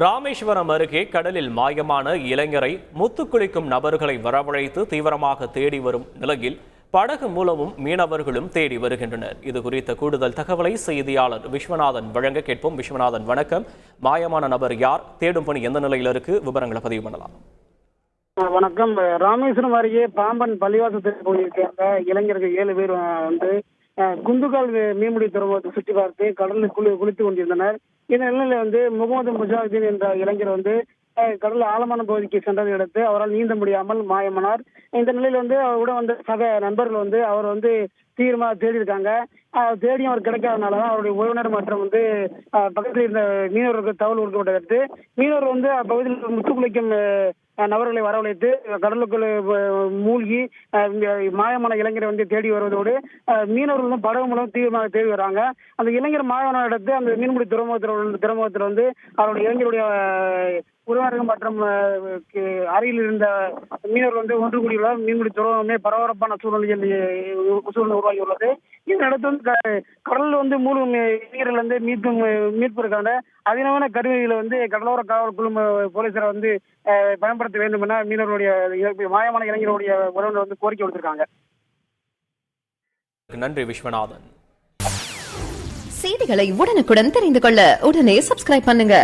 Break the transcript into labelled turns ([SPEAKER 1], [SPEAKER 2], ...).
[SPEAKER 1] ராமேஸ்வரம் அருகே கடலில் மாயமான இளைஞரை முத்துக்குளிக்கும் நபர்களை வரவழைத்து தீவிரமாக தேடி வரும் நிலையில் படகு மூலமும் மீனவர்களும் தேடி வருகின்றனர். இது குறித்த கூடுதல் தகவலை செய்தியாளர் விஸ்வநாதன் வழங்க கேட்போம். விஸ்வநாதன், வணக்கம். மாயமான நபர் யார்? தேடும் பணி எந்த நிலையில் இருக்கு? விவரங்களை பதிவு பண்ணலாம்.
[SPEAKER 2] வணக்கம். ராமேஸ்வரம் அருகே பாம்பன் பள்ளிவாசல் பகுதியை சேர்ந்த இளைஞர்கள் 7 பேர் குந்துகால் மீன்பிடி துறைமுகத்தை சுற்றி பார்த்து கடலில் குளித்து கொண்டிருந்தனர். இந்த நிலையில முகமது முஜாஹிதீன் என்ற இளைஞர் கடல் ஆழமான பகுதிக்கு சென்றதை அடுத்து அவரால் நீந்த முடியாமல் மாயமானார். இந்த நிலையில அவருடன் வந்த சக நண்பர்கள் அவர் தீவிரமாக தேடி இருக்காங்க. தேடியும் அவர் கிடைக்காதனால அவருடைய உறவினர் மற்றும் பக்கத்தில் இருந்த மீனவர்களுக்கு தகவல் கொடுக்கப்பட்டதற்கு மீனவர் அப்பகுதியில் முத்துக்குளிக்கும் நபர்களை வரவழைத்து கடலுக்குள் மூழ்கி மாயமான இளைஞரை தேடி வருவதோடு மீனவர்களும் படகு மூலம் தீவிரமாக தேடி வராங்க. அந்த இளைஞர் மாயமான இடத்து அந்த மீன்பிடி துறைமுகத்தில் அவருடைய இளைஞருடைய உறவினர்கள் மற்றும் அருகில் இருந்த மீனவர்கள் ஒன்று கூடியுள்ளார். மீன்பிடி துறைமுகமே பரபரப்பான சூழ்நிலை உருவாகியுள்ளது. இதனடுத்து கடலில் மூலம் இளைஞர்கள் மீட்பதற்கான அதிநவீன கருவிகளை கடலோர காவல் குழு போலீசார் பயன்படுத்த வேண்டும் என மீனவர்களுடைய மாயமான இளைஞருடைய உறவினர் கோரிக்கை விடுத்திருக்காங்க.
[SPEAKER 1] நன்றி விஸ்வநாதன்.
[SPEAKER 3] செய்திகளை உடனுக்குடன் தெரிந்து கொள்ள உடனே சப்ஸ்கிரைப் பண்ணுங்க.